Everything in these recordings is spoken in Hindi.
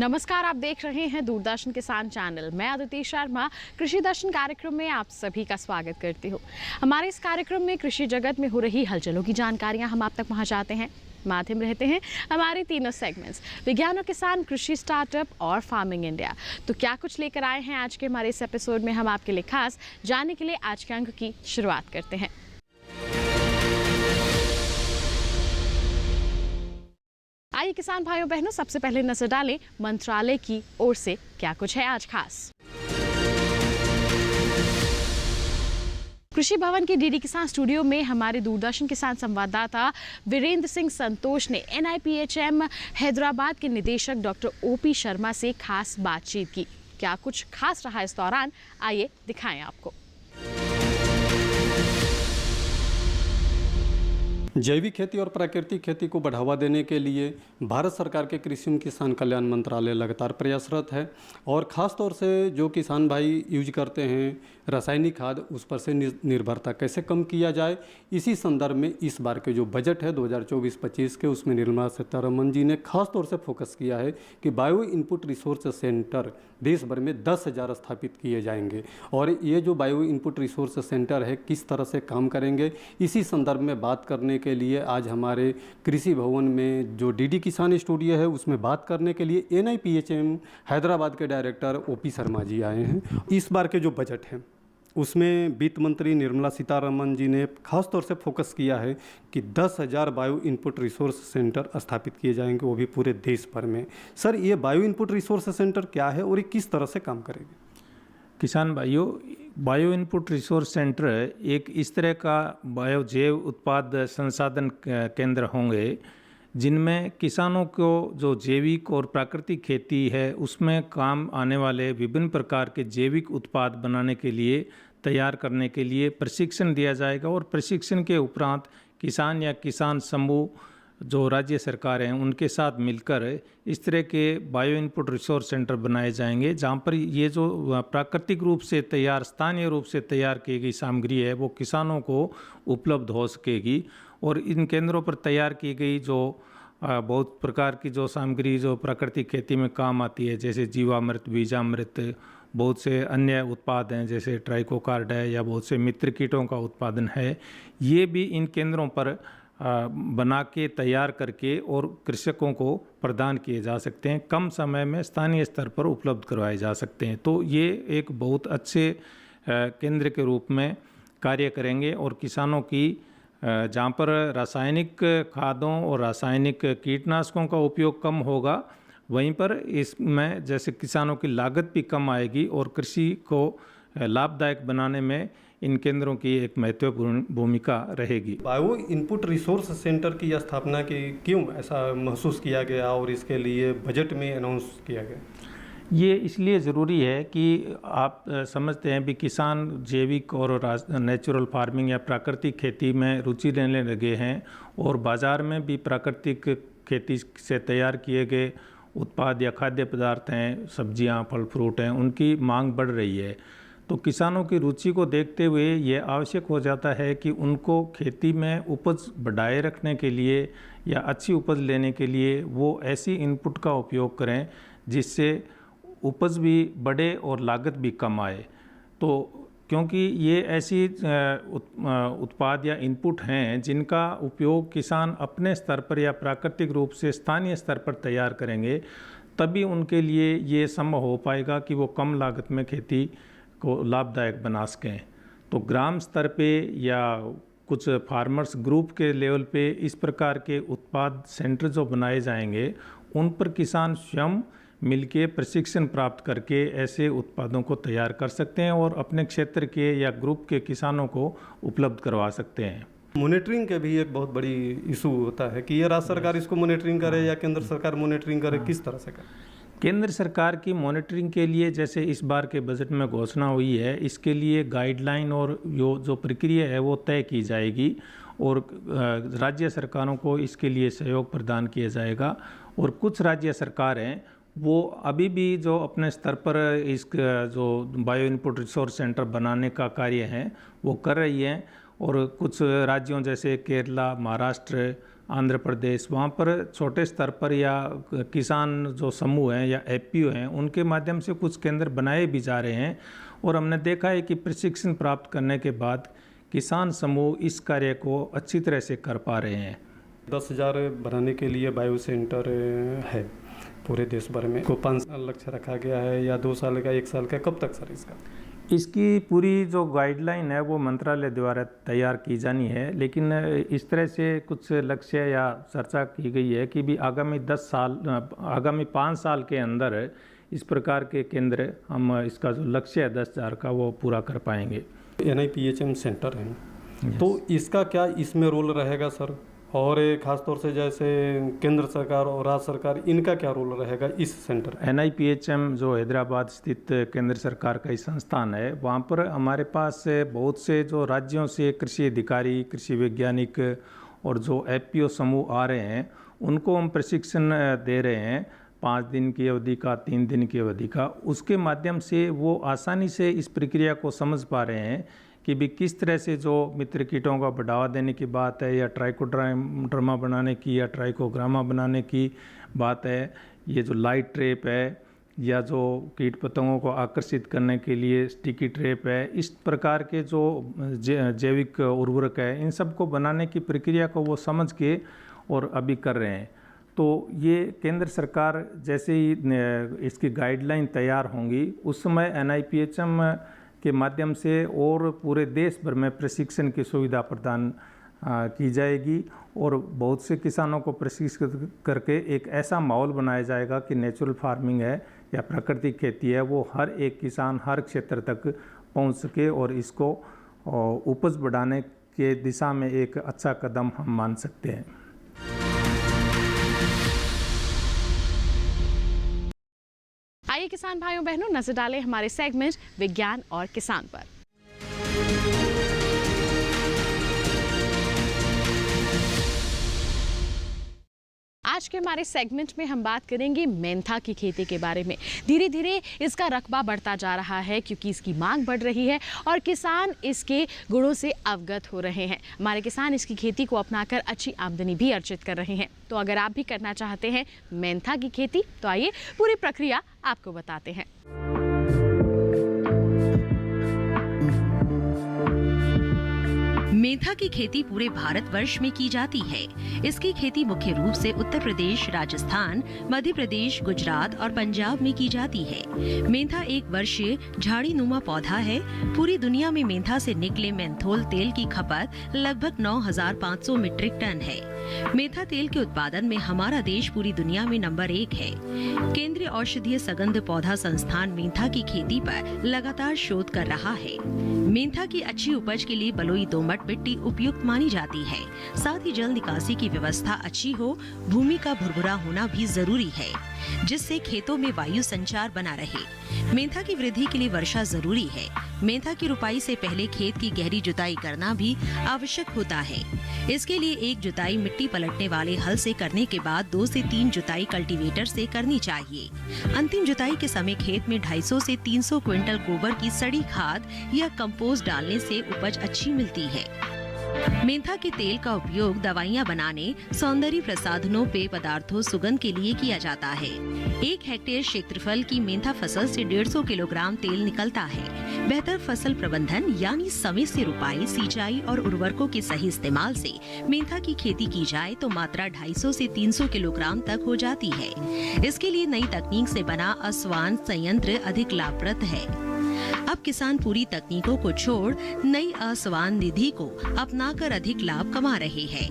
नमस्कार, आप देख रहे हैं दूरदर्शन किसान चैनल। मैं अदिति शर्मा कृषि दर्शन कार्यक्रम में आप सभी का स्वागत करती हूँ। हमारे इस कार्यक्रम में कृषि जगत में हो रही हलचलों की जानकारियाँ हम आप तक पहुँचाते हैं। माध्यम रहते हैं हमारे तीनों सेगमेंट्स, विज्ञान और किसान, कृषि स्टार्टअप और फार्मिंग इंडिया। तो क्या कुछ लेकर आए हैं आज के हमारे इस एपिसोड में हम आपके लिए खास जानने के लिए आज के अंक की शुरुआत करते हैं। आइए किसान भाइयों बहनों, सबसे पहले नजर डालें मंत्रालय की ओर से क्या कुछ है आज खास। कृषि भवन के डीडी किसान स्टूडियो में हमारे दूरदर्शन किसान संवाददाता वीरेंद्र सिंह संतोष ने NIPHM हैदराबाद के निदेशक डॉक्टर OP शर्मा से खास बातचीत की। क्या कुछ खास रहा इस दौरान, आइए दिखाएं आपको। जैविक खेती और प्राकृतिक खेती को बढ़ावा देने के लिए भारत सरकार के कृषि एवं किसान कल्याण मंत्रालय लगातार प्रयासरत है और ख़ास तौर से जो किसान भाई यूज करते हैं रासायनिक खाद, उस पर से निर्भरता कैसे कम किया जाए, इसी संदर्भ में इस बार के जो बजट है 2024-25 के, उसमें निर्मला सीतारमण जी ने खास तौर से फोकस किया है कि बायो इनपुट रिसोर्स सेंटर देश भर में 10,000 स्थापित किए जाएंगे। और ये जो बायो इनपुट रिसोर्स सेंटर है किस तरह से काम करेंगे, इसी संदर्भ में बात करने के लिए आज हमारे कृषि भवन में जो डीडी किसान स्टूडियो है उसमें बात करने के लिए NIPHM हैदराबाद के डायरेक्टर OP शर्मा जी आए हैं। इस बार के जो बजट है उसमें वित्त मंत्री निर्मला सीतारमण जी ने खास तौर से फोकस किया है कि 10,000 बायो इनपुट रिसोर्स सेंटर स्थापित किए जाएंगे, वो भी पूरे देश भर में। सर, ये बायो इनपुट रिसोर्स सेंटर क्या है और ये किस तरह से काम करेंगे? किसान भाइयों, बायो इनपुट रिसोर्स सेंटर एक इस तरह का बायो जैव उत्पाद संसाधन केंद्र होंगे जिनमें किसानों को जो जैविक और प्राकृतिक खेती है उसमें काम आने वाले विभिन्न प्रकार के जैविक उत्पाद बनाने के लिए तैयार करने के लिए प्रशिक्षण दिया जाएगा। और प्रशिक्षण के उपरांत किसान या किसान समूह जो राज्य सरकार हैं उनके साथ मिलकर इस तरह के बायो इनपुट रिसोर्स सेंटर बनाए जाएंगे जहां पर ये जो प्राकृतिक रूप से तैयार, स्थानीय रूप से तैयार की गई सामग्री है वो किसानों को उपलब्ध हो सकेगी। और इन केंद्रों पर तैयार की गई जो बहुत प्रकार की जो सामग्री जो प्राकृतिक खेती में काम आती है, जैसे जीवामृत, बीजामृत, बहुत से अन्य उत्पाद हैं जैसे ट्राइकोकार्ड है या बहुत से मित्र कीटों का उत्पादन है, ये भी इन केंद्रों पर बना के तैयार करके और कृषकों को प्रदान किए जा सकते हैं, कम समय में स्थानीय स्तर पर उपलब्ध करवाए जा सकते हैं। तो ये एक बहुत अच्छे केंद्र के रूप में कार्य करेंगे और किसानों की जहाँ पर रासायनिक खादों और रासायनिक कीटनाशकों का उपयोग कम होगा, वहीं पर इसमें जैसे किसानों की लागत भी कम आएगी और कृषि को लाभदायक बनाने में इन केंद्रों की एक महत्वपूर्ण भूमिका रहेगी। बायो इनपुट रिसोर्स सेंटर की स्थापना की क्यों ऐसा महसूस किया गया और इसके लिए बजट में अनाउंस किया गया? ये इसलिए ज़रूरी है कि आप समझते हैं भी किसान जैविक और नेचुरल फार्मिंग या प्राकृतिक खेती में रुचि लेने लगे हैं और बाज़ार में भी प्राकृतिक खेती से तैयार किए गए उत्पाद या खाद्य पदार्थ हैं, सब्जियां, फल फ्रूट हैं, उनकी मांग बढ़ रही है। तो किसानों की रुचि को देखते हुए ये आवश्यक हो जाता है कि उनको खेती में उपज बढ़ाए रखने के लिए या अच्छी उपज लेने के लिए वो ऐसी इनपुट का उपयोग करें जिससे उपज भी बढ़े और लागत भी कम आए। तो क्योंकि ये ऐसी उत्पाद या इनपुट हैं जिनका उपयोग किसान अपने स्तर पर या प्राकृतिक रूप से स्थानीय स्तर पर तैयार करेंगे, तभी उनके लिए ये संभव हो पाएगा कि वो कम लागत में खेती को लाभदायक बना सकें। तो ग्राम स्तर पे या कुछ फार्मर्स ग्रुप के लेवल पे इस प्रकार के उत्पाद सेंटर जो बनाए जाएंगे उन पर किसान स्वयं मिलके प्रशिक्षण प्राप्त करके ऐसे उत्पादों को तैयार कर सकते हैं और अपने क्षेत्र के या ग्रुप के किसानों को उपलब्ध करवा सकते हैं। मॉनिटरिंग के भी एक बहुत बड़ी इशू होता है कि ये राज्य सरकार इसको मॉनिटरिंग करे या केंद्र सरकार मॉनिटरिंग करे, किस तरह से करे? केंद्र सरकार की मॉनिटरिंग के लिए जैसे इस बार के बजट में घोषणा हुई है, इसके लिए गाइडलाइन और जो प्रक्रिया है वो तय की जाएगी और राज्य सरकारों को इसके लिए सहयोग प्रदान किया जाएगा। और कुछ राज्य सरकारें वो अभी भी जो अपने स्तर पर इस जो बायो इनपुट रिसोर्स सेंटर बनाने का कार्य है वो कर रही हैं और कुछ राज्यों जैसे केरला, महाराष्ट्र, आंध्र प्रदेश, वहाँ पर छोटे स्तर पर या किसान जो समूह हैं या एफपीओ हैं उनके माध्यम से कुछ केंद्र बनाए भी जा रहे हैं। और हमने देखा है कि प्रशिक्षण प्राप्त करने के बाद किसान समूह इस कार्य को अच्छी तरह से कर पा रहे हैं। 10,000 बनाने के लिए बायो सेंटर है पूरे देश भर में। को 5 साल लक्ष्य रखा गया है या 2 साल का, 1 साल का, कब तक सर इसका? इसकी पूरी जो गाइडलाइन है वो मंत्रालय द्वारा तैयार की जानी है, लेकिन इस तरह से कुछ लक्ष्य या चर्चा की गई है कि भी आगामी 5 साल के अंदर इस प्रकार के केंद्र हम इसका जो लक्ष्य है 10,000 का वो पूरा कर पाएंगे। NIPHM सेंटर है तो इसका क्या इसमें रोल रहेगा सर? और ख़ासतौर से जैसे केंद्र सरकार और राज्य सरकार, इनका क्या रोल रहेगा इस सेंटर? NIPHM जो हैदराबाद स्थित केंद्र सरकार का ही संस्थान है, वहाँ पर हमारे पास बहुत से जो राज्यों से कृषि अधिकारी, कृषि वैज्ञानिक और जो एफपीओ समूह आ रहे हैं उनको हम प्रशिक्षण दे रहे हैं 5 दिन की अवधि का, 3 दिन की अवधि का। उसके माध्यम से वो आसानी से इस प्रक्रिया को समझ पा रहे हैं कि भी किस तरह से जो मित्र कीटों का बढ़ावा देने की बात है या ट्राइकोडर्मा बनाने की या ट्राइकोग्रामा बनाने की बात है, ये जो लाइट ट्रैप है या जो कीट पतंगों को आकर्षित करने के लिए स्टिकी ट्रैप है, इस प्रकार के जो जैविक उर्वरक है, इन सब को बनाने की प्रक्रिया को वो समझ के और अभी कर रहे हैं। तो ये केंद्र सरकार जैसे ही इसकी गाइडलाइन तैयार होंगी उस समय NIPHM के माध्यम से और पूरे देश भर में प्रशिक्षण की सुविधा प्रदान की जाएगी और बहुत से किसानों को प्रशिक्षित करके एक ऐसा माहौल बनाया जाएगा कि नेचुरल फार्मिंग है या प्राकृतिक खेती है वो हर एक किसान हर क्षेत्र तक पहुंच सके और इसको उपज बढ़ाने के दिशा में एक अच्छा कदम हम मान सकते हैं। आइए किसान भाइयों बहनों नजर डालें हमारे सेगमेंट विज्ञान और किसान पर। आज के हमारे सेगमेंट में हम बात करेंगे मेंथा की खेती के बारे में। धीरे धीरे इसका रकबा बढ़ता जा रहा है क्योंकि इसकी मांग बढ़ रही है और किसान इसके गुणों से अवगत हो रहे हैं। हमारे किसान इसकी खेती को अपनाकर अच्छी आमदनी भी अर्जित कर रहे हैं। तो अगर आप भी करना चाहते हैं मेंथा की खेती तो आइए पूरी प्रक्रिया आपको बताते हैं। मेंथा की खेती पूरे भारतवर्ष में की जाती है। इसकी खेती मुख्य रूप से उत्तर प्रदेश, राजस्थान, मध्य प्रदेश, गुजरात और पंजाब में की जाती है। मेंथा एक वर्षीय झाड़ीनुमा पौधा है। पूरी दुनिया में मेंथा से निकले मेंथोल तेल की खपत लगभग 9,500 मीट्रिक टन है। मेंथा तेल के उत्पादन में हमारा देश पूरी दुनिया में नंबर 1 है। केंद्रीय औषधीय सगंध पौधा संस्थान मेंथा की खेती पर लगातार शोध कर रहा है। मेंथा की अच्छी उपज के लिए बलुई दोमट मिट्टी उपयुक्त मानी जाती है। साथ ही जल निकासी की व्यवस्था अच्छी हो, भूमि का भुरभुरा होना भी जरूरी है जिससे खेतों में वायु संचार बना रहे। मेंथा की वृद्धि के लिए वर्षा जरूरी है। मेंथा की रुपाई से पहले खेत की गहरी जुताई करना भी आवश्यक होता है। इसके लिए एक जुताई मिट्टी पलटने वाले हल से करने के बाद 2 से 3 जुताई कल्टीवेटर से करनी चाहिए। अंतिम जुताई के समय खेत में 250 से 300 क्विंटल गोबर की सड़ी खाद या कंपोस्ट डालने से उपज अच्छी मिलती है। मेंथा के तेल का उपयोग दवाइयां बनाने, सौंदर्य प्रसाधनों, पेय पदार्थों, सुगंध के लिए किया जाता है। 1 हेक्टेयर क्षेत्रफल की मेंथा फसल से 150 किलोग्राम तेल निकलता है। बेहतर फसल प्रबंधन यानी समय से रुपाई, सिंचाई और उर्वरकों के सही इस्तेमाल से मेंथा की खेती की जाए तो मात्रा 250 से 300 किलोग्राम तक हो जाती है। इसके लिए नई तकनीक से बना आसवान संयंत्र अधिक लाभप्रद है। अब किसान पूरी तकनीकों को छोड़ नई आसवान निधि को अपनाकर अधिक लाभ कमा रहे हैं।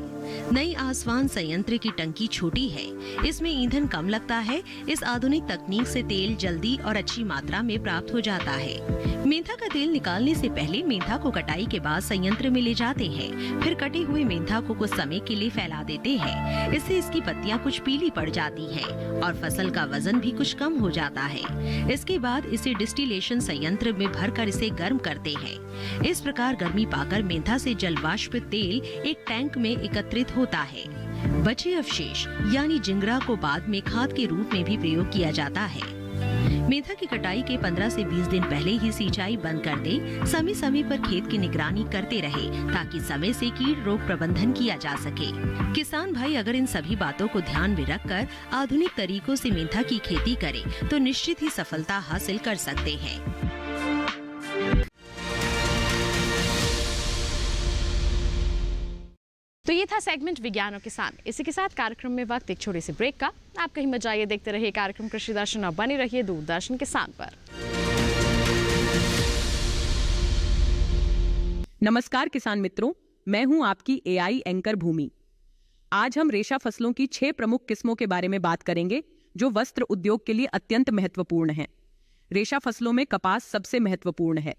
नई आसवान संयंत्र की टंकी छोटी है, इसमें ईंधन कम लगता है। इस आधुनिक तकनीक से तेल जल्दी और अच्छी मात्रा में प्राप्त हो जाता है। मेंथा का तेल निकालने से पहले मेंथा को कटाई के बाद संयंत्र में ले जाते हैं। फिर कटे हुए मेंथा को कुछ समय के लिए फैला देते हैं। इससे इसकी पत्तियां कुछ पीली पड़ जाती है और फसल का वजन भी कुछ कम हो जाता है। इसके बाद इसे डिस्टिलेशन संयंत्र में भरकर इसे गर्म करते हैं। इस प्रकार गर्मी पाकर मेंथा से जलवाष्प तेल एक टैंक में एकत्रित होता है। बचे अवशेष यानी जिंगरा को बाद में खाद के रूप में भी प्रयोग किया जाता है। मेंथा की कटाई के 15 से 20 दिन पहले ही सिंचाई बंद कर दे। समय समय पर खेत की निगरानी करते रहे ताकि समय से कीट रोग प्रबंधन किया जा सके। किसान भाई अगर इन सभी बातों को ध्यान में रखकर आधुनिक तरीकों से मेंथा की खेती करें तो निश्चित ही सफलता हासिल कर सकते हैं। तो ये था सेगमेंट विज्ञान और किसान। इसी के साथ कार्यक्रम में वक्त एक छोटे से ब्रेक का। आप कहीं मत जाइए, देखते रहिए कार्यक्रम कृषि दर्शन और बने रहिए दूरदर्शन किसान पर। नमस्कार किसान मित्रों, मैं हूं आपकी एआई एंकर भूमि। आज हम रेशा फसलों की 6 प्रमुख किस्मों के बारे में बात करेंगे जो वस्त्र उद्योग के लिए अत्यंत महत्वपूर्ण हैं। रेशा फसलों में कपास सबसे महत्वपूर्ण है।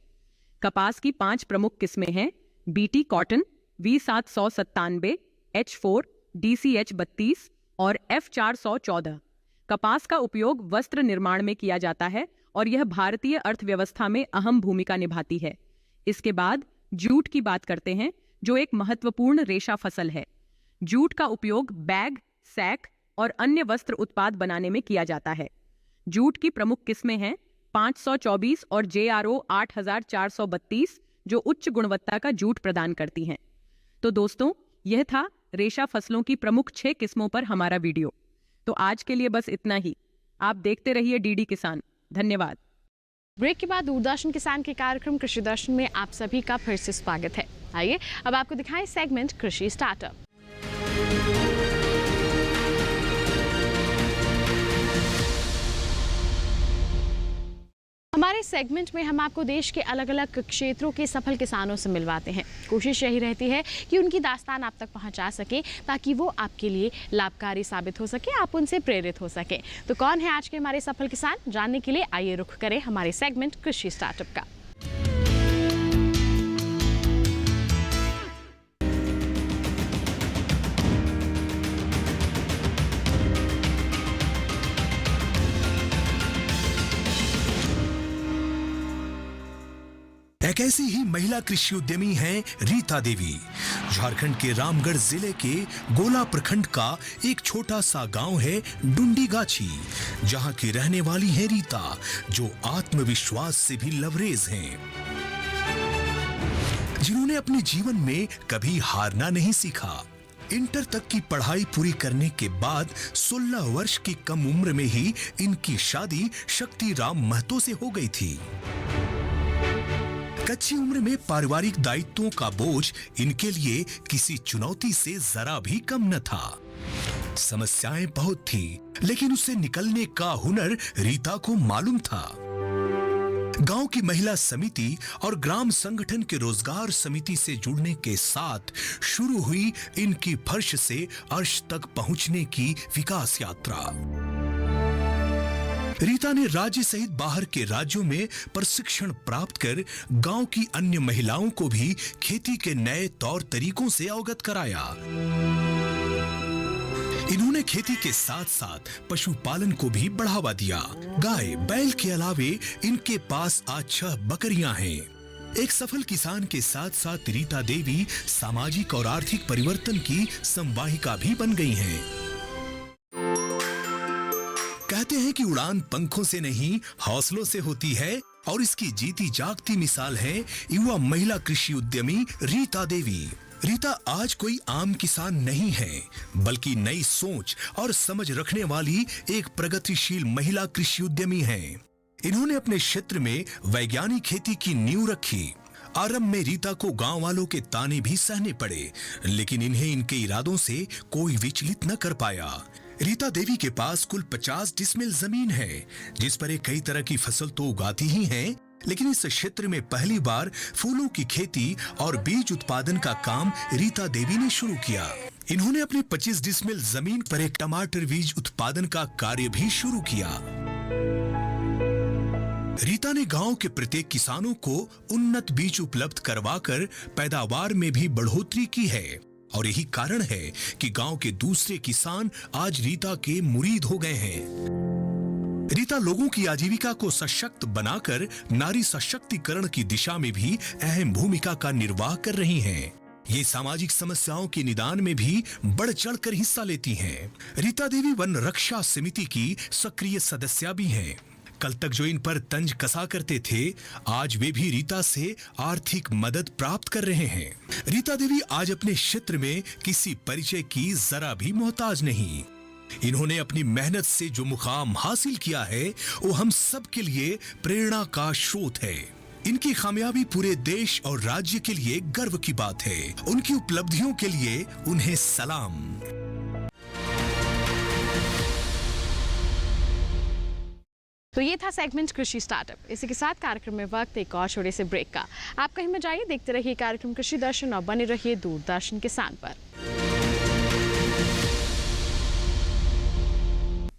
कपास की 5 प्रमुख किस्में हैं: BT cotton, V797, H4, DCH32 और F414। कपास का उपयोग वस्त्र निर्माण में किया जाता है और यह भारतीय अर्थव्यवस्था में अहम भूमिका निभाती है। इसके बाद जूट की बात करते हैं जो एक महत्वपूर्ण रेशा फसल है। जूट का उपयोग बैग, सैक और अन्य वस्त्र उत्पाद बनाने में किया जाता है। जूट की प्रमुख किस्में हैं 524 और JRO 8432 जो उच्च गुणवत्ता का जूट प्रदान करती हैं। तो दोस्तों, यह था रेशा फसलों की प्रमुख 6 किस्मों पर हमारा वीडियो। तो आज के लिए बस इतना ही। आप देखते रहिए डीडी किसान। धन्यवाद। ब्रेक के बाद दूरदर्शन किसान के कार्यक्रम कृषि दर्शन में आप सभी का फिर से स्वागत है। आइए अब आपको दिखाएं सेगमेंट कृषि स्टार्टअप। हमारे सेगमेंट में हम आपको देश के अलग अलग क्षेत्रों के सफल किसानों से मिलवाते हैं। कोशिश यही रहती है कि उनकी दास्तान आप तक पहुंचा सके ताकि वो आपके लिए लाभकारी साबित हो सके, आप उनसे प्रेरित हो सके। तो कौन है आज के हमारे सफल किसान, जानने के लिए आइए रुख करें हमारे सेगमेंट कृषि स्टार्टअप का। एक ऐसी ही महिला कृषि उद्यमी हैं रीता देवी। झारखंड के रामगढ़ जिले के गोला प्रखंड का एक छोटा सा गांव है डुंडीगाछी, जहां की रहने वाली है रीता, जो आत्मविश्वास से भी लबरेज हैं, जिन्होंने अपने जीवन में कभी हारना नहीं सीखा। इंटर तक की पढ़ाई पूरी करने के बाद 16 वर्ष की कम उम्र में ही इनकी शादी शक्ति राम महतो से हो गई थी। कच्ची उम्र में पारिवारिक दायित्वों का बोझ इनके लिए किसी चुनौती से जरा भी कम न था। समस्याएं बहुत थी, लेकिन उससे निकलने का हुनर रीता को मालूम था। गांव की महिला समिति और ग्राम संगठन के रोजगार समिति से जुड़ने के साथ शुरू हुई इनकी फर्श से अर्श तक पहुंचने की विकास यात्रा। रीता ने राज्य सहित बाहर के राज्यों में प्रशिक्षण प्राप्त कर गांव की अन्य महिलाओं को भी खेती के नए तौर तरीकों से अवगत कराया। इन्होंने खेती के साथ साथ पशुपालन को भी बढ़ावा दिया। गाय बैल के अलावे इनके पास आज 6 बकरियां हैं। एक सफल किसान के साथ साथ रीता देवी सामाजिक और आर्थिक परिवर्तन की संवाहिका भी बन गई हैं। कहते हैं कि उड़ान पंखों से नहीं हौसलों से होती है, और इसकी जीती जागती मिसाल है युवा महिला कृषि उद्यमी रीता देवी। रीता आज कोई आम किसान नहीं है, बल्कि नई सोच और समझ रखने वाली एक प्रगतिशील महिला कृषि उद्यमी है। इन्होंने अपने क्षेत्र में वैज्ञानिक खेती की नींव रखी। आरंभ में रीता को गांव वालों के ताने भी सहने पड़े, लेकिन इन्हें इनके इरादों से कोई विचलित न कर पाया। रीता देवी के पास कुल 50 डिसमिल जमीन है, जिस पर कई तरह की फसल तो उगाती ही हैं, लेकिन इस क्षेत्र में पहली बार फूलों की खेती और बीज उत्पादन का काम रीता देवी ने शुरू किया। इन्होंने अपनी 25 डिसमिल जमीन पर एक टमाटर बीज उत्पादन का कार्य भी शुरू किया। रीता ने गांव के प्रत्येक किसानों को उन्नत बीज उपलब्ध करवाकर पैदावार में भी बढ़ोतरी की है, और यही कारण है कि गांव के दूसरे किसान आज रीता के मुरीद हो गए हैं। रीता लोगों की आजीविका को सशक्त बनाकर नारी सशक्तिकरण की दिशा में भी अहम भूमिका का निर्वाह कर रही हैं। ये सामाजिक समस्याओं के निदान में भी बढ़ चढ़कर हिस्सा लेती हैं। रीता देवी वन रक्षा समिति की सक्रिय सदस्य भी हैं। कल तक जो इन पर तंज कसा करते थे, आज वे भी रीता से आर्थिक मदद प्राप्त कर रहे हैं। रीता देवी आज अपने क्षेत्र में किसी परिचय की जरा भी मोहताज नहीं। इन्होंने अपनी मेहनत से जो मुकाम हासिल किया है, वो हम सब के लिए प्रेरणा का स्रोत है। इनकी कामयाबी पूरे देश और राज्य के लिए गर्व की बात है। उनकी उपलब्धियों के लिए उन्हें सलाम। तो ये था सेगमेंट कृषि स्टार्टअप। इसी के साथ कार्यक्रम में वक्त एक और छोटे से ब्रेक का। आप कहीं में जाइए, देखते रहिए कार्यक्रम कृषि दर्शन और बने रहिए दूरदर्शन किसान पर।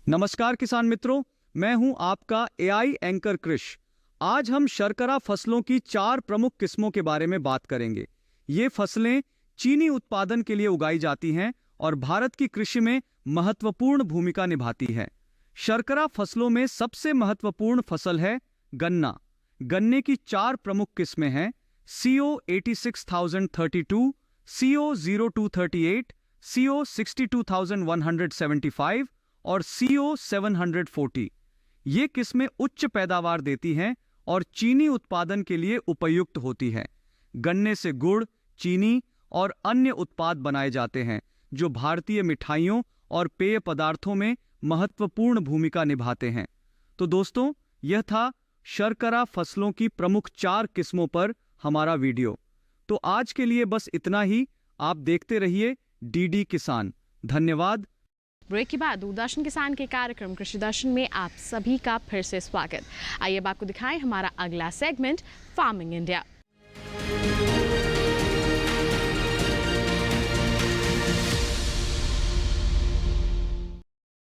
नमस्कार किसान मित्रों, मैं हूं आपका एआई एंकर कृष। आज हम शर्करा फसलों की 4 प्रमुख किस्मों के बारे में बात करेंगे। ये फसलें चीनी उत्पादन के लिए उगाई जाती हैं और भारत की कृषि में महत्वपूर्ण भूमिका निभाती हैं। शर्करा फसलों में सबसे महत्वपूर्ण फसल है गन्ना। गन्ने की 4 प्रमुख किस्में हैं: CO 86,032, CO 0238, CO 62,175 और CO 740। ये किस्में उच्च पैदावार देती हैं और चीनी उत्पादन के लिए उपयुक्त होती हैं। गन्ने से गुड़, चीनी और अन्य उत्पाद बनाए जाते हैं जो भारतीय मिठाइयों और पेय पदार्थों में महत्वपूर्ण भूमिका निभाते हैं। तो दोस्तों, यह था शर्करा फसलों की प्रमुख 4 किस्मों पर हमारा वीडियो। तो आज के लिए बस इतना ही। आप देखते रहिए डीडी किसान। धन्यवाद। ब्रेक के बाद दूरदर्शन किसान के कार्यक्रम कृषि दर्शन में आप सभी का फिर से स्वागत। आइए अब आपको दिखाएं हमारा अगला सेगमेंट, फार्मिंग इंडिया।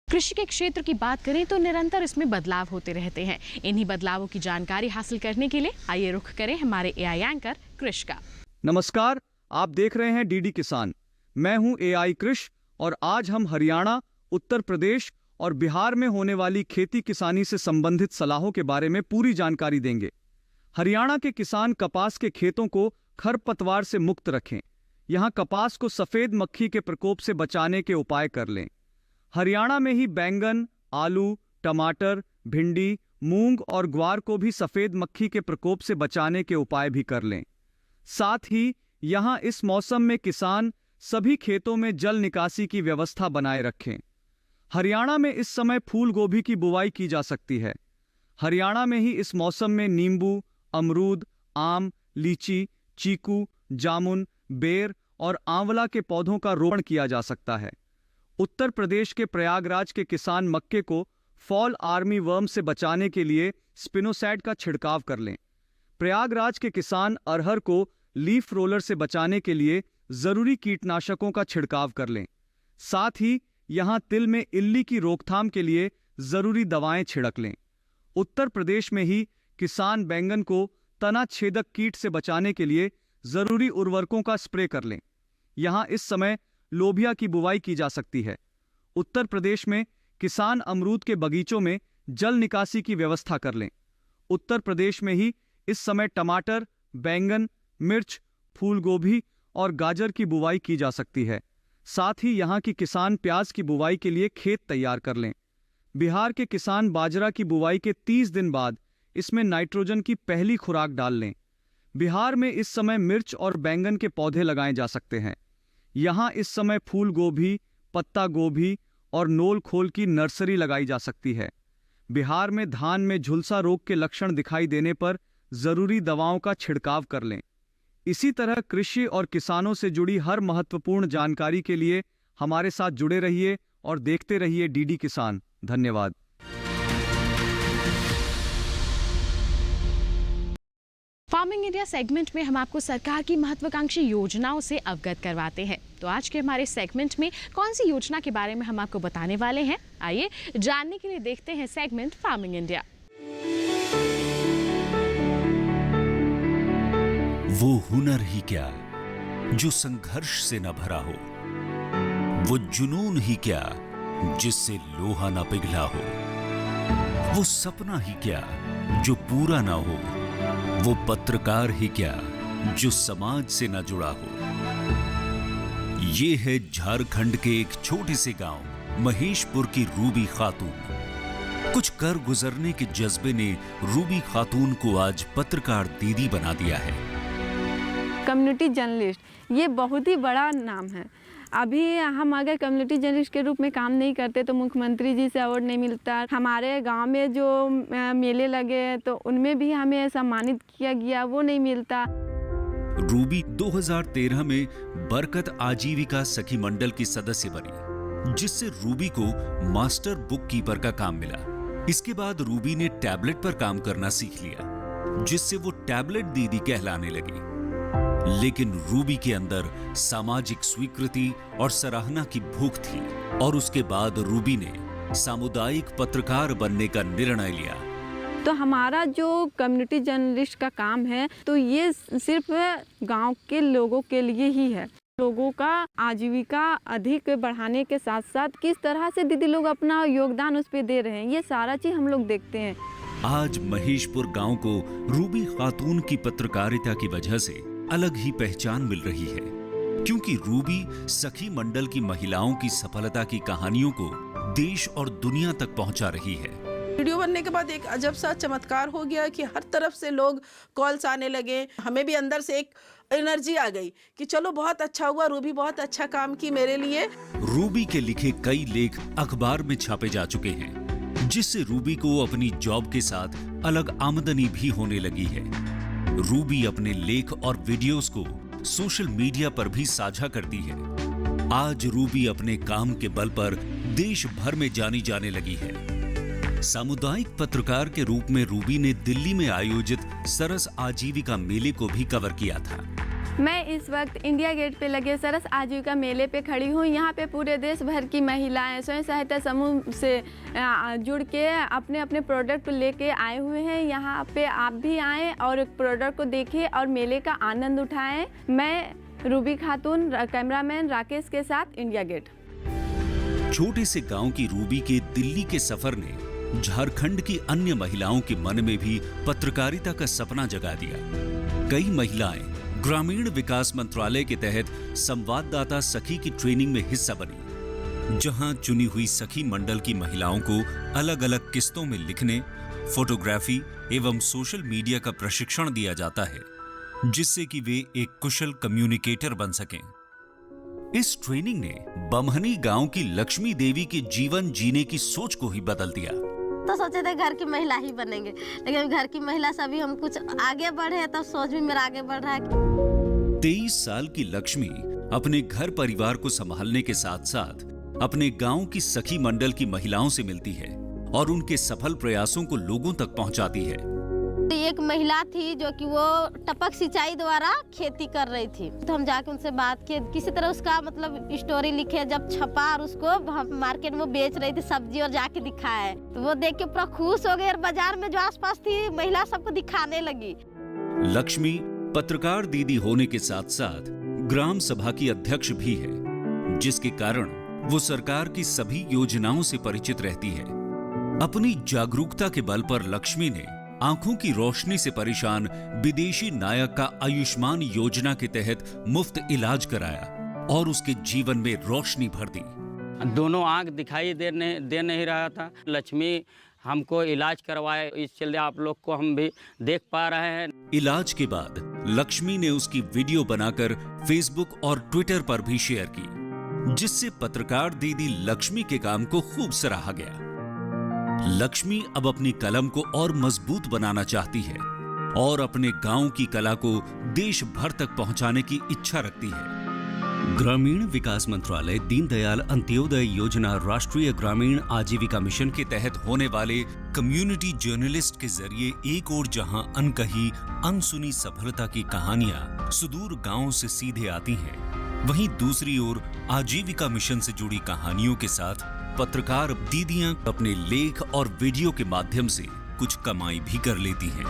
कृषि के क्षेत्र की बात करें तो निरंतर इसमें बदलाव होते रहते हैं। इन्हीं बदलावों की जानकारी हासिल करने के लिए आइए रुख करें हमारे एआई एंकर कृष का। नमस्कार, आप देख रहे हैं डीडी किसान। मैं हूं एआई कृष और आज हम हरियाणा, उत्तर प्रदेश और बिहार में होने वाली खेती किसानी से संबंधित सलाहों के बारे में पूरी जानकारी देंगे। हरियाणा के किसान कपास के खेतों को खरपतवार से मुक्त रखें। यहां कपास को सफेद मक्खी के प्रकोप से बचाने के उपाय कर लें। हरियाणा में ही बैंगन, आलू, टमाटर, भिंडी, मूंग और ग्वार को भी सफेद मक्खी के प्रकोप से बचाने के उपाय भी कर लें। साथ ही यहां इस मौसम में किसान सभी खेतों में जल निकासी की व्यवस्था बनाए रखें। हरियाणा में इस समय फूल गोभी की बुवाई की जा सकती है। हरियाणा में ही इस मौसम में नींबू, अमरूद, आम, लीची, चीकू, जामुन, बेर और आंवला के पौधों का रोपण किया जा सकता है। उत्तर प्रदेश के प्रयागराज के किसान मक्के को फॉल आर्मी वर्म से बचाने के लिए स्पिनोसैड का छिड़काव कर लें। प्रयागराज के किसान अरहर को लीफ रोलर से बचाने के लिए जरूरी कीटनाशकों का छिड़काव कर लें। साथ ही यहां तिल में इल्ली की रोकथाम के लिए जरूरी दवाएं छिड़क लें। उत्तर प्रदेश में ही किसान बैंगन को तना छेदक कीट से बचाने के लिए जरूरी उर्वरकों का स्प्रे कर लें। यहां इस समय लोबिया की बुवाई की जा सकती है। उत्तर प्रदेश में किसान अमरूद के बगीचों में जल निकासी की व्यवस्था कर लें। उत्तर प्रदेश में ही इस समय टमाटर, बैंगन, मिर्च, फूल गोभी और गाजर की बुवाई की जा सकती है। साथ ही यहाँ की किसान प्याज की बुवाई के लिए खेत तैयार कर लें। बिहार के किसान बाजरा की बुवाई के 30 दिन बाद इसमें नाइट्रोजन की पहली खुराक डाल लें। बिहार में इस समय मिर्च और बैंगन के पौधे लगाए जा सकते हैं। यहाँ इस समय फूल गोभी, पत्ता गोभी और नोल खोल की नर्सरी लगाई जा सकती है। बिहार में धान में झुलसा रोग के लक्षण दिखाई देने पर जरूरी दवाओं का छिड़काव कर लें। इसी तरह कृषि और किसानों से जुड़ी हर महत्वपूर्ण जानकारी के लिए हमारे साथ जुड़े रहिए और देखते रहिए डीडी किसान। धन्यवाद। फार्मिंग इंडिया सेगमेंट में हम आपको सरकार की महत्वाकांक्षी योजनाओं से अवगत करवाते हैं। तो आज के हमारे सेगमेंट में कौन सी योजना के बारे में हम आपको बताने वाले हैं, आइए जानने के लिए देखते हैं सेगमेंट फार्मिंग इंडिया। वो हुनर ही क्या जो संघर्ष से न भरा हो, वो जुनून ही क्या जिससे लोहा न पिघला हो, वो सपना ही क्या जो पूरा ना हो, वो पत्रकार ही क्या जो समाज से न जुड़ा हो। ये है झारखंड के एक छोटे से गांव महेशपुर की रूबी खातून। कुछ कर गुजरने के जज्बे ने रूबी खातून को आज पत्रकार दीदी बना दिया है। कम्युनिटी जर्नलिस्ट ये बहुत ही बड़ा नाम है। अभी हम अगर कम्युनिटी जर्नलिस्ट के रूप में काम नहीं करते तो मुख्यमंत्री जी से अवार्ड नहीं मिलता। हमारे गांव में जो मेले लगे तो उनमें भी हमें सम्मानित किया गया, वो नहीं मिलता। रूबी 2013 में बरकत आजीविका सखी मंडल की सदस्य बनी, जिससे रूबी को मास्टर बुक कीपर का काम मिला। इसके बाद रूबी ने टैबलेट पर काम करना सीख लिया, जिससे वो टैबलेट दीदी कहलाने लगी। लेकिन रूबी के अंदर सामाजिक स्वीकृति और सराहना की भूख थी और उसके बाद रूबी ने सामुदायिक पत्रकार बनने का निर्णय लिया। तो हमारा जो कम्युनिटी जर्नलिस्ट का काम है तो ये सिर्फ गांव के लोगों के लिए ही है। लोगों का आजीविका अधिक बढ़ाने के साथ साथ किस तरह से दीदी लोग अपना योगदान उस पर दे रहे हैं, ये सारा चीज हम लोग देखते हैं। आज महेशपुर गांव को रूबी खातून की पत्रकारिता की वजह से अलग ही पहचान मिल रही है, क्योंकि रूबी सखी मंडल की महिलाओं की सफलता की कहानियों को देश और दुनिया तक पहुंचा रही है। वीडियो बनने के बाद एक अजब सा चमत्कार हो गया कि हर तरफ से लोग कॉल्स आने लगे। हमें भी अंदर से एक एनर्जी आ गई कि चलो बहुत अच्छा हुआ, रूबी बहुत अच्छा काम की मेरे लिए। रूबी के लिखे कई लेख अखबार में छापे जा चुके हैं, जिससे रूबी को अपनी जॉब के साथ अलग आमदनी भी होने लगी है। रूबी अपने लेख और वीडियोस को सोशल मीडिया पर भी साझा करती है। आज रूबी अपने काम के बल पर देश भर में जानी जाने लगी है। सामुदायिक पत्रकार के रूप में रूबी ने दिल्ली में आयोजित सरस आजीविका मेले को भी कवर किया था। मैं इस वक्त इंडिया गेट पे लगे सरस आजीविका मेले पे खड़ी हूँ। यहाँ पे पूरे देश भर की महिलाएं स्वयं सहायता समूह से जुड़ के अपने अपने प्रोडक्ट लेके आए हुए हैं। यहाँ पे आप भी आएँ और प्रोडक्ट को देखें और मेले का आनंद उठाएं। मैं रूबी खातून, कैमरामैन राकेश के साथ, इंडिया गेट। छोटे से गांव की रूबी के दिल्ली के सफर ने झारखंड की अन्य महिलाओं के मन में भी पत्रकारिता का सपना जगा दिया। कई महिलाएं ग्रामीण विकास मंत्रालय के तहत संवाददाता सखी की ट्रेनिंग में हिस्सा बनी, जहां चुनी हुई सखी मंडल की महिलाओं को अलग अलग किस्तों में लिखने, फोटोग्राफी एवं सोशल मीडिया का प्रशिक्षण दिया जाता है, जिससे कि वे एक कुशल कम्युनिकेटर बन सकें। इस ट्रेनिंग ने बमहनी गांव की लक्ष्मी देवी के जीवन जीने की सोच को ही बदल दिया। तो सोचे थे घर की महिला ही बनेंगे, लेकिन घर की महिला से अभी हम कुछ आगे बढ़े तब सोच भी मेरा आगे बढ़ रहा है। 23 साल की लक्ष्मी अपने घर परिवार को संभालने के साथ साथ अपने गांव की सखी मंडल की महिलाओं से मिलती है और उनके सफल प्रयासों को लोगों तक पहुंचाती है। एक महिला थी जो कि वो टपक सिंचाई द्वारा खेती कर रही थी, तो हम जाके उनसे बात किए, किसी तरह उसका मतलब स्टोरी लिखे, जब छपा और उसको मार्केट में बेच रही थी सब्जी और जाके दिखाए, तो वो देख के पूरा खुश हो गए और बाजार में जो आसपास थी महिला सबको दिखाने लगी। लक्ष्मी पत्रकार दीदी होने के साथ साथ ग्राम सभा की अध्यक्ष भी है, जिसके कारण वो सरकार की सभी योजनाओं से परिचित रहती है। अपनी जागरूकता के बल पर लक्ष्मी ने आंखों की रोशनी से परेशान विदेशी नायक का आयुष्मान योजना के तहत मुफ्त इलाज कराया और उसके जीवन में रोशनी भर दी। दोनों आंख दिखाई दे नहीं रहा था। लक्ष्मी हमको इलाज करवाए, इस चलते आप लोग को हम भी देख पा रहे हैं। इलाज के बाद लक्ष्मी ने उसकी वीडियो बनाकर फेसबुक और ट्विटर पर भी शेयर की, जिससे पत्रकार दीदी लक्ष्मी के काम को खूब सराहा गया। लक्ष्मी अब अपनी कलम को और मजबूत बनाना चाहती है और अपने गांव की कला को देश भर तक पहुंचाने की इच्छा रखती है। ग्रामीण विकास मंत्रालय दीनदयाल अंत्योदय योजना राष्ट्रीय ग्रामीण आजीविका मिशन के तहत होने वाले कम्युनिटी जर्नलिस्ट के जरिए एक ओर जहां अनकही अनसुनी सफलता की कहानियां सुदूर गांवों से सीधे आती हैं, वहीं दूसरी ओर आजीविका मिशन से जुड़ी कहानियों के साथ पत्रकार दीदियां अपने लेख और वीडियो के माध्यम से कुछ कमाई भी कर लेती हैं।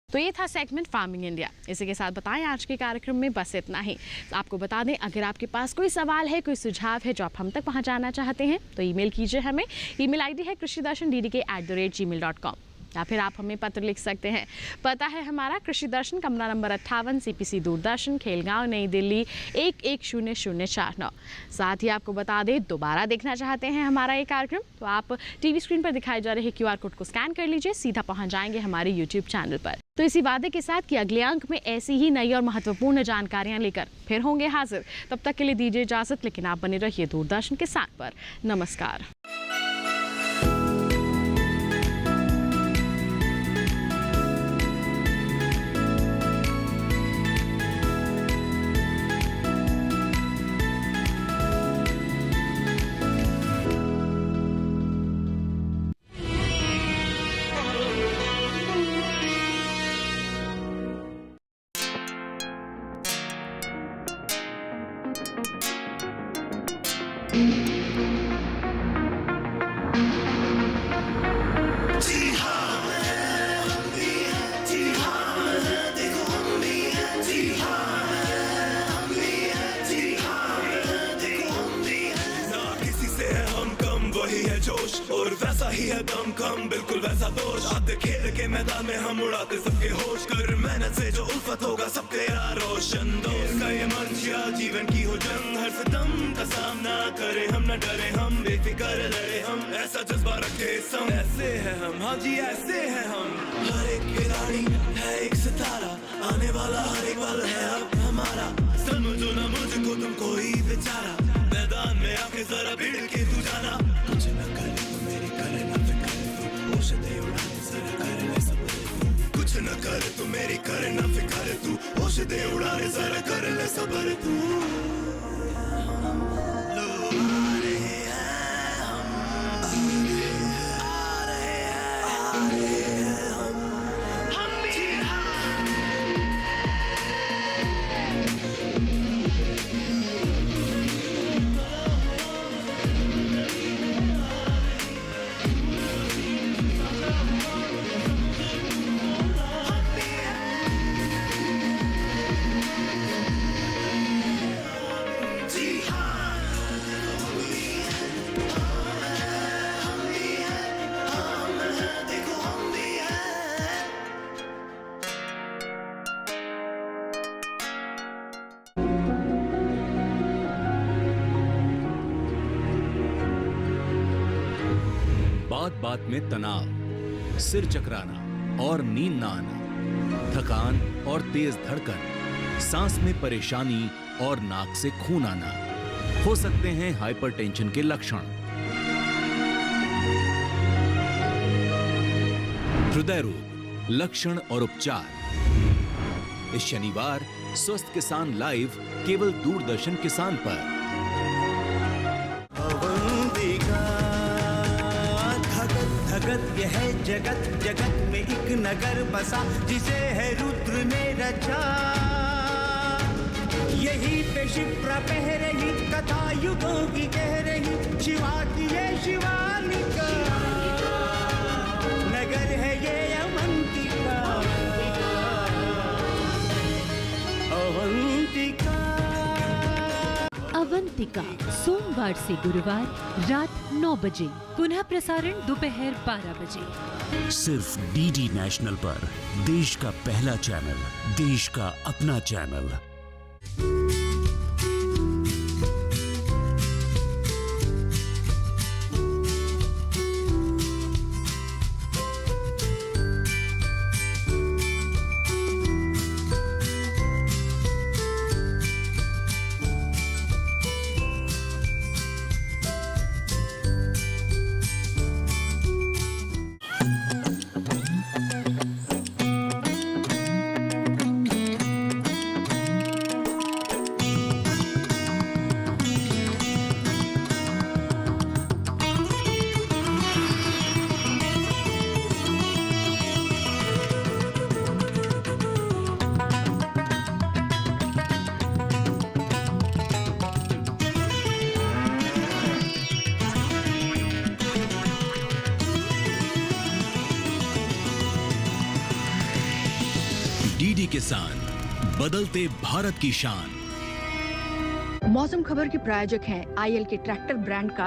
तो ये था सेगमेंट फार्मिंग इंडिया। इसी के साथ बताएं आज के कार्यक्रम में बस इतना ही। आपको बता दें, अगर आपके पास कोई सवाल है, कोई सुझाव है जो आप हम तक पहुंचाना चाहते हैं, तो ईमेल कीजिए हमें। ईमेल आईडी है krishidarshan@gmail.com। या फिर आप हमें पत्र लिख सकते हैं। पता है हमारा कृषि दर्शन, कमरा नंबर 58, CPC दूरदर्शन, खेलगांव, नई दिल्ली 110049। साथ ही आपको बता दें, दोबारा देखना चाहते हैं हमारा ये कार्यक्रम तो आप टीवी स्क्रीन पर दिखाए जा रहे QR कोड को स्कैन कर लीजिए, सीधा पहुंच जाएंगे हमारे YouTube चैनल पर। तो इसी वादे के साथ कि अगले अंक में ऐसी ही नई और महत्वपूर्ण जानकारियां लेकर फिर होंगे हाजिर। तब तक के लिए दीजिए इजाजत, लेकिन आप बने रहिए दूरदर्शन के साथ पर। नमस्कार। और वैसा ही है दम कम, बिल्कुल वैसा दोष। आते खेल के मैदान में हम उड़ाते सबके होश, कर मेहनत से जो उल्फत होगा सब तेरा रोशन। दोस्त का ये मंच या जीवन की हो जंग, हर सितम का सामना करें हम, न डरे हम, बेफिक्र लड़े हम, ऐसा जज्बा रखे सम। ऐसे है हम, हाँ जी ऐसे है हम। हर एक खिलाड़ी है एक सितारा, आने वाला हर एक पल है अब हमारा। समझो ना मुझको तुम कोई बेचारा, मैदान में आके जरा भिड़ के तू जाना। कुछ न करे तो मेरी करे ना फिक्र तू, होश दे उड़ाने जरा कर ले सब्र। कुछ न करे तो मेरी करे ना फिक्र तू, होश दे उड़ाने जरा कर ले सब्र तू। बात बात में तनाव, सिर चकराना और नींद न आना, थकान और तेज धड़कन, सांस में परेशानी और नाक से खून आना हो सकते हैं हाइपरटेंशन के लक्षण। हृदय रोग, लक्षण और उपचार। इस शनिवार स्वस्थ किसान लाइव केवल दूरदर्शन किसान पर। जगत यह है जगत, जगत में एक नगर बसा जिसे है रुद्र ने रचा। यही पे शिप्रा बह रही, कथा युगों की कह रही, शिवा की ये शिवालिका। नगर है ये अवंतिका, अवंतिका। अवंतिका सोमवार से गुरुवार रात 9 बजे, पुनः प्रसारण दोपहर 12 बजे। सिर्फ डीडी नेशनल पर, देश का पहला चैनल, देश का अपना चैनल। डीडी किसान, बदलते भारत की शान। मौसम खबर के प्रायोजक हैं IL के ट्रैक्टर ब्रांड का